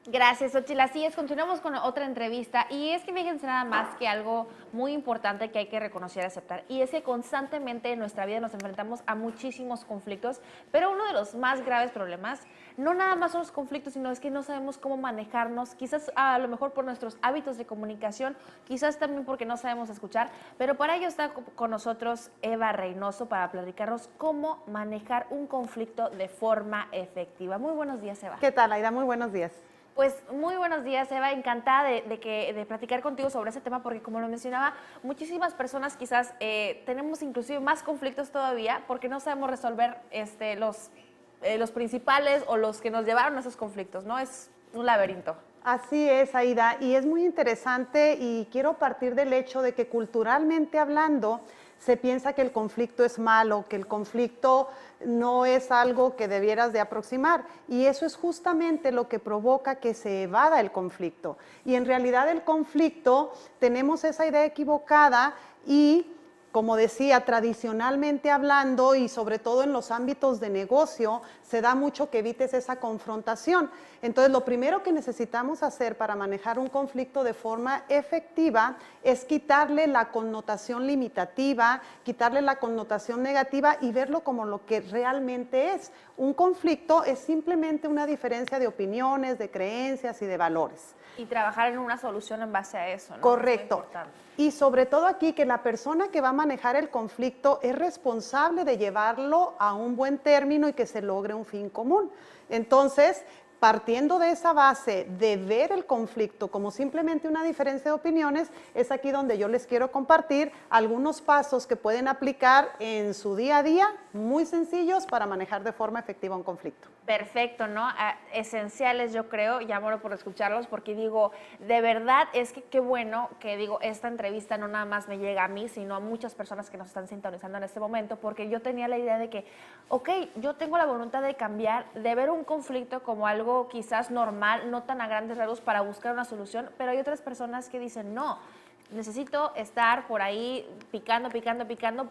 Gracias, Xochitl. Así es, continuamos con otra entrevista. Y es que fíjense nada más que algo muy importante que hay que reconocer y aceptar. Y es que constantemente en nuestra vida nos enfrentamos a muchísimos conflictos, pero uno de los más graves problemas no nada más son los conflictos, sino es que no sabemos cómo manejarnos, quizás a lo mejor por nuestros hábitos de comunicación, quizás también porque no sabemos escuchar, pero para ello está con nosotros Eva Reynoso para platicarnos cómo manejar un conflicto de forma efectiva. Muy buenos días, Eva. ¿Qué tal, Aida? Muy buenos días. Pues muy buenos días, Eva. Encantada de platicar contigo sobre ese tema porque, como lo mencionaba, muchísimas personas quizás tenemos inclusive más conflictos todavía porque no sabemos resolver los principales o los que nos llevaron a esos conflictos, ¿no? Es un laberinto. Así es, Aida, y es muy interesante y quiero partir del hecho de que culturalmente hablando se piensa que el conflicto es malo, que el conflicto no es algo que debieras de aproximar y eso es justamente lo que provoca que se evada el conflicto. Y en realidad el conflicto tenemos esa idea equivocada y como decía, tradicionalmente hablando y sobre todo en los ámbitos de negocio, se da mucho que evites esa confrontación. Entonces, lo primero que necesitamos hacer para manejar un conflicto de forma efectiva es quitarle la connotación limitativa, quitarle la connotación negativa y verlo como lo que realmente es. Un conflicto es simplemente una diferencia de opiniones, de creencias y de valores. Y trabajar en una solución en base a eso, ¿no? Correcto. Y sobre todo aquí que la persona que va a manejar el conflicto es responsable de llevarlo a un buen término y que se logre un fin común. Entonces, partiendo de esa base de ver el conflicto como simplemente una diferencia de opiniones, es aquí donde yo les quiero compartir algunos pasos que pueden aplicar en su día a día, muy sencillos para manejar de forma efectiva un conflicto. Perfecto, ¿no? Esenciales, yo creo, ya muero por escucharlos, porque digo, de verdad es que qué bueno que digo, esta entrevista no nada más me llega a mí, sino a muchas personas que nos están sintonizando en este momento, porque yo tenía la idea de que, ok, yo tengo la voluntad de cambiar, de ver un conflicto como algo quizás normal, no tan a grandes rasgos para buscar una solución, pero hay otras personas que dicen, no, necesito estar por ahí picando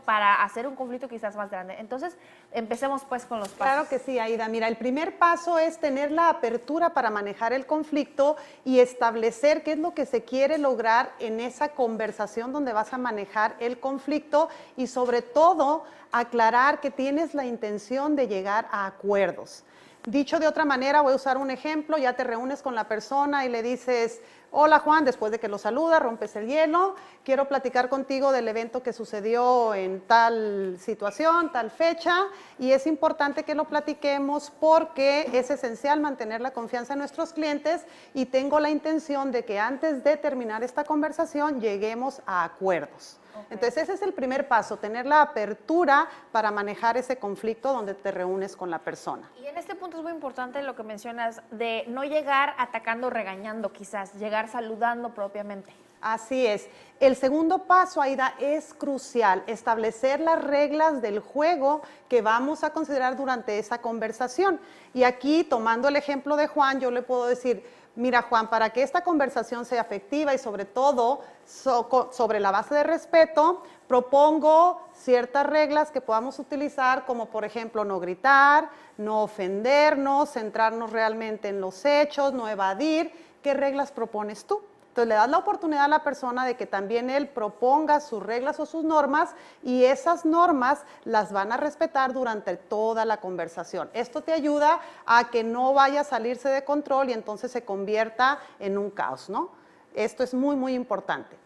para hacer un conflicto quizás más grande. Entonces, empecemos pues con los pasos. Claro que sí, Aida. Mira, el primer paso es tener la apertura para manejar el conflicto y establecer qué es lo que se quiere lograr en esa conversación donde vas a manejar el conflicto y sobre todo aclarar que tienes la intención de llegar a acuerdos. Dicho de otra manera, voy a usar un ejemplo, ya te reúnes con la persona y le dices, hola Juan, después de que lo saludas, rompes el hielo, quiero platicar contigo del evento que sucedió en tal situación, tal fecha, y es importante que lo platiquemos porque es esencial mantener la confianza en nuestros clientes y tengo la intención de que antes de terminar esta conversación lleguemos a acuerdos. Okay. Entonces ese es el primer paso, tener la apertura para manejar ese conflicto donde te reúnes con la persona. Y en este punto es muy importante lo que mencionas de no llegar atacando, regañando quizás, llegar saludando propiamente. Así es. El segundo paso, Aida, es crucial, establecer las reglas del juego que vamos a considerar durante esa conversación. Y aquí, tomando el ejemplo de Juan, yo le puedo decir, mira Juan, para que esta conversación sea efectiva y sobre todo sobre la base de respeto, propongo ciertas reglas que podamos utilizar como por ejemplo no gritar, no ofendernos, centrarnos realmente en los hechos, no evadir. ¿Qué reglas propones tú? Entonces le das la oportunidad a la persona de que también él proponga sus reglas o sus normas y esas normas las van a respetar durante toda la conversación. Esto te ayuda a que no vaya a salirse de control y entonces se convierta en un caos, ¿no? Esto es muy, muy importante.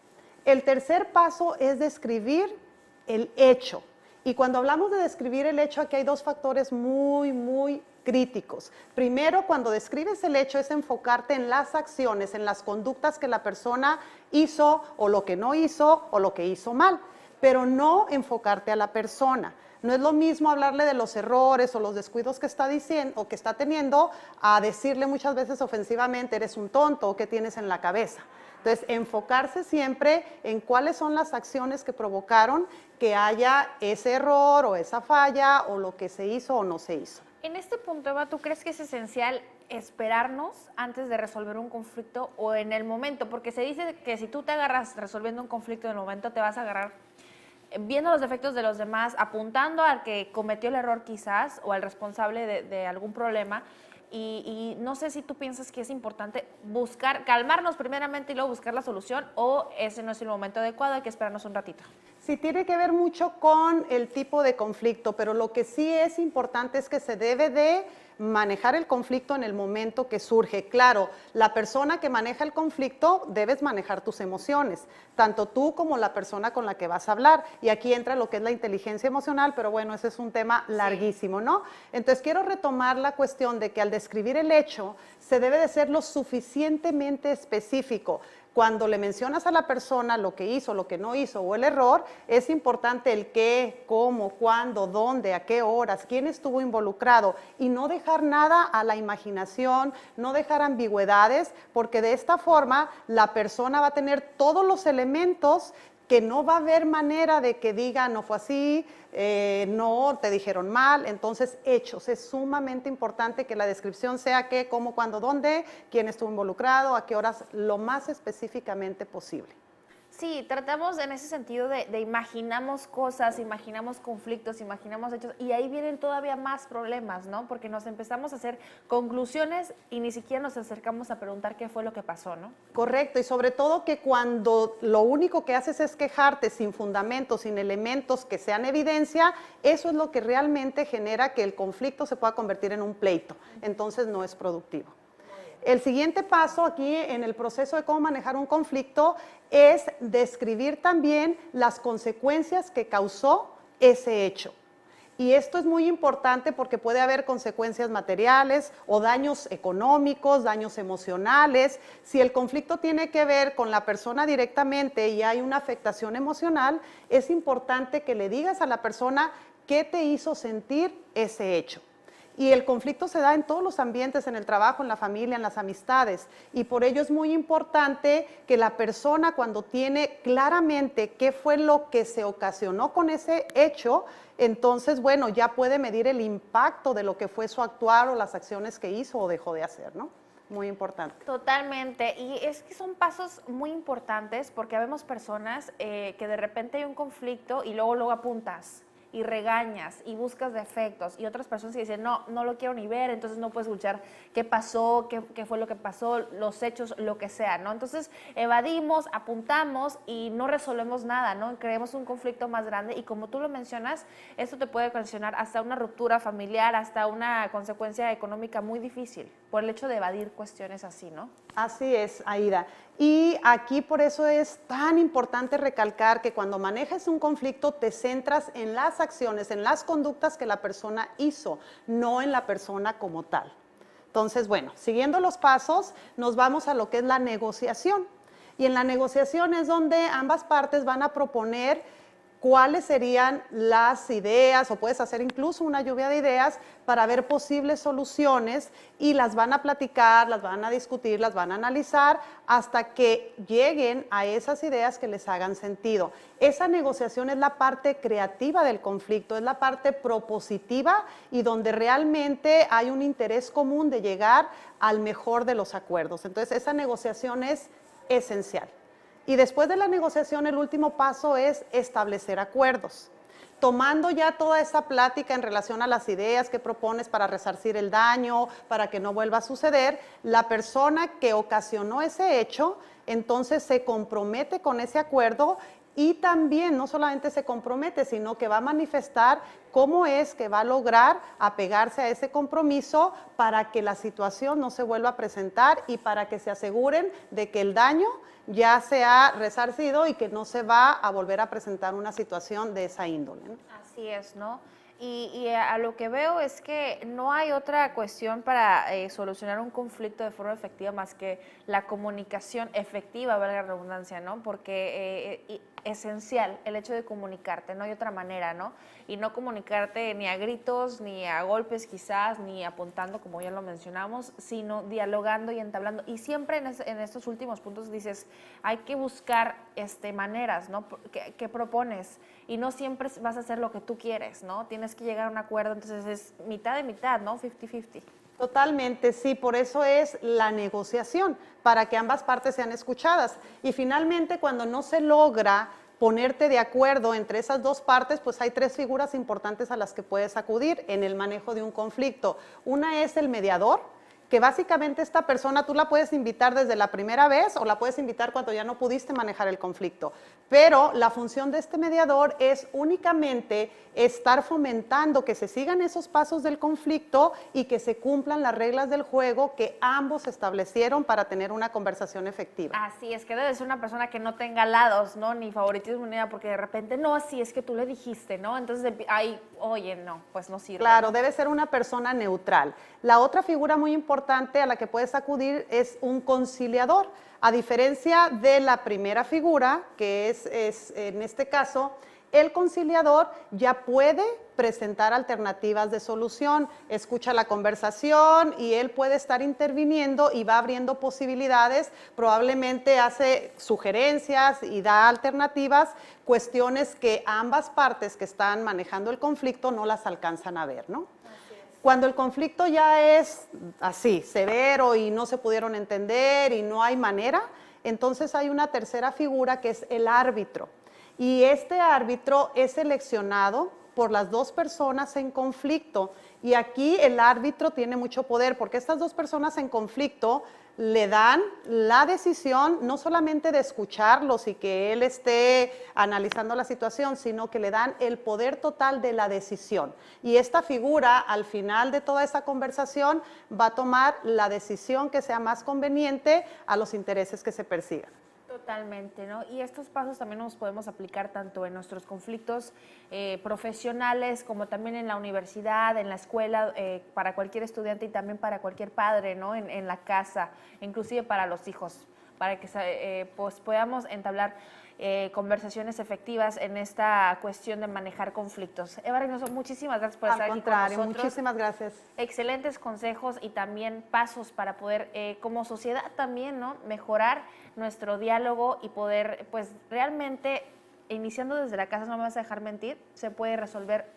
El tercer paso es describir el hecho. Y cuando hablamos de describir el hecho, aquí hay dos factores muy, muy críticos. Primero, cuando describes el hecho es enfocarte en las acciones, en las conductas que la persona hizo o lo que no hizo o lo que hizo mal, pero no enfocarte a la persona. No es lo mismo hablarle de los errores o los descuidos que está diciendo o que está teniendo a decirle muchas veces ofensivamente, eres un tonto o qué tienes en la cabeza. Entonces, enfocarse siempre en cuáles son las acciones que provocaron que haya ese error o esa falla o lo que se hizo o no se hizo. En este punto, Eva, ¿tú crees que es esencial esperarnos antes de resolver un conflicto o en el momento? Porque se dice que si tú te agarras resolviendo un conflicto en el momento, te vas a agarrar viendo los defectos de los demás, apuntando al que cometió el error quizás o al responsable de algún problema, y no sé si tú piensas que es importante buscar, calmarnos primeramente y luego buscar la solución, o ese no es el momento adecuado, hay que esperarnos un ratito. Sí, tiene que ver mucho con el tipo de conflicto, pero lo que sí es importante es que se debe de manejar el conflicto en el momento que surge. Claro, la persona que maneja el conflicto debes manejar tus emociones, tanto tú como la persona con la que vas a hablar. Y aquí entra lo que es la inteligencia emocional, pero bueno, ese es un tema larguísimo, ¿no? Entonces quiero retomar la cuestión de que al describir el hecho se debe de ser lo suficientemente específico. Cuando le mencionas a la persona lo que hizo, lo que no hizo o el error, es importante el qué, cómo, cuándo, dónde, a qué horas, quién estuvo involucrado y no dejar nada a la imaginación, no dejar ambigüedades, porque de esta forma la persona va a tener todos los elementos que no va a haber manera de que diga no fue así, no, te dijeron mal. Entonces, hechos. Es sumamente importante que la descripción sea qué, cómo, cuándo, dónde, quién estuvo involucrado, a qué horas, lo más específicamente posible. Sí, tratamos en ese sentido de imaginamos cosas, imaginamos conflictos, imaginamos hechos, y ahí vienen todavía más problemas, ¿no? Porque nos empezamos a hacer conclusiones y ni siquiera nos acercamos a preguntar qué fue lo que pasó, ¿no? Correcto, y sobre todo que cuando lo único que haces es quejarte sin fundamentos, sin elementos que sean evidencia, eso es lo que realmente genera que el conflicto se pueda convertir en un pleito. Entonces no es productivo. El siguiente paso aquí en el proceso de cómo manejar un conflicto es describir también las consecuencias que causó ese hecho. Y esto es muy importante porque puede haber consecuencias materiales o daños económicos, daños emocionales. Si el conflicto tiene que ver con la persona directamente y hay una afectación emocional, es importante que le digas a la persona qué te hizo sentir ese hecho. Y el conflicto se da en todos los ambientes, en el trabajo, en la familia, en las amistades. Y por ello es muy importante que la persona, cuando tiene claramente qué fue lo que se ocasionó con ese hecho, entonces, bueno, ya puede medir el impacto de lo que fue su actuar o las acciones que hizo o dejó de hacer, ¿no? Muy importante. Totalmente, y es que son pasos muy importantes porque vemos personas que de repente hay un conflicto y luego apuntas y regañas y buscas defectos, y otras personas que dicen, no, no lo quiero ni ver, entonces no puedes escuchar qué pasó, qué fue lo que pasó, los hechos, lo que sea, ¿no? Entonces evadimos, apuntamos y no resolvemos nada, ¿no? Creemos un conflicto más grande y como tú lo mencionas, esto te puede ocasionar hasta una ruptura familiar, hasta una consecuencia económica muy difícil por el hecho de evadir cuestiones así, ¿no? Así es, Aida. Y aquí por eso es tan importante recalcar que cuando manejas un conflicto te centras en las acciones, en las conductas que la persona hizo, no en la persona como tal. Entonces, bueno, siguiendo los pasos, nos vamos a lo que es la negociación. Y en la negociación es donde ambas partes van a proponer cuáles serían las ideas, o puedes hacer incluso una lluvia de ideas para ver posibles soluciones y las van a platicar, las van a discutir, las van a analizar hasta que lleguen a esas ideas que les hagan sentido. Esa negociación es la parte creativa del conflicto, es la parte propositiva y donde realmente hay un interés común de llegar al mejor de los acuerdos. Entonces, esa negociación es esencial. Y después de la negociación, el último paso es establecer acuerdos. Tomando ya toda esa plática en relación a las ideas que propones para resarcir el daño, para que no vuelva a suceder, la persona que ocasionó ese hecho, entonces se compromete con ese acuerdo y también no solamente se compromete, sino que va a manifestar cómo es que va a lograr apegarse a ese compromiso para que la situación no se vuelva a presentar y para que se aseguren de que el daño ya se ha resarcido y que no se va a volver a presentar una situación de esa índole, ¿no? Así es, ¿no? Y a lo que veo es que no hay otra cuestión para solucionar un conflicto de forma efectiva más que la comunicación efectiva, valga la redundancia, ¿no? Porque esencial el hecho de comunicarte, no hay otra manera, ¿no? Y no comunicarte ni a gritos, ni a golpes quizás, ni apuntando, como ya lo mencionamos, sino dialogando y entablando. Y siempre en estos últimos puntos dices, hay que buscar maneras, ¿no? ¿Qué propones? Y no siempre vas a hacer lo que tú quieres, ¿no? Tienes que llegar a un acuerdo, entonces es mitad de mitad, ¿no? 50-50. Totalmente, sí, por eso es la negociación, para que ambas partes sean escuchadas. Y finalmente, cuando no se logra ponerte de acuerdo entre esas dos partes, pues hay tres figuras importantes a las que puedes acudir en el manejo de un conflicto. Una es el mediador, que básicamente esta persona tú la puedes invitar desde la primera vez o la puedes invitar cuando ya no pudiste manejar el conflicto. Pero la función de este mediador es únicamente estar fomentando que se sigan esos pasos del conflicto y que se cumplan las reglas del juego que ambos establecieron para tener una conversación efectiva. Así es, que debe ser una persona que no tenga lados, ¿no? Ni favoritismo ni nada, porque de repente, no, así es que tú le dijiste, ¿no? Entonces, ay, oye, no, pues no sirve. Claro, debe ser una persona neutral. La otra figura muy importante a la que puedes acudir es un conciliador. A diferencia de la primera figura, que es en este caso, el conciliador ya puede presentar alternativas de solución, escucha la conversación y él puede estar interviniendo y va abriendo posibilidades, probablemente hace sugerencias y da alternativas, cuestiones que ambas partes que están manejando el conflicto no las alcanzan a ver, ¿no? Cuando el conflicto ya es así, severo y no se pudieron entender y no hay manera, entonces hay una tercera figura que es el árbitro. Y este árbitro es seleccionado por las dos personas en conflicto. Y aquí el árbitro tiene mucho poder porque estas dos personas en conflicto le dan la decisión no solamente de escucharlos y que él esté analizando la situación, sino que le dan el poder total de la decisión. Y esta figura, al final de toda esa conversación, va a tomar la decisión que sea más conveniente a los intereses que se persigan. Totalmente, ¿no? Y estos pasos también nos podemos aplicar tanto en nuestros conflictos profesionales como también en la universidad, en la escuela, para cualquier estudiante y también para cualquier padre, ¿no? En la casa, inclusive para los hijos, para que pues podamos entablar conversaciones efectivas en esta cuestión de manejar conflictos. Eva Reynoso, muchísimas gracias por estar aquí con nosotros. Muchísimas gracias. Excelentes consejos y también pasos para poder, como sociedad también, ¿no? Mejorar nuestro diálogo y poder, pues realmente, iniciando desde la casa, no me vas a dejar mentir, se puede resolver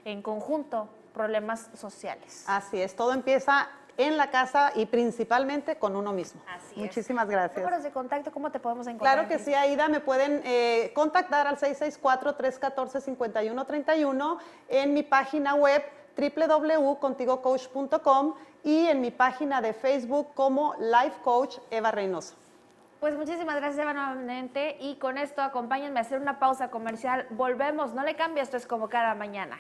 en conjunto problemas sociales. Así es, todo empieza en la casa y principalmente con uno mismo. Así Muchísimas gracias. Números de contacto, ¿cómo te podemos encontrar? Claro que sí, Aida, me pueden contactar al 664-314-5131 en mi página web www.contigocoach.com y en mi página de Facebook como Life Coach Eva Reynoso. Pues muchísimas gracias, Eva, nuevamente. Y con esto, acompáñenme a hacer una pausa comercial. Volvemos, no le cambie, esto es Como Cada Mañana.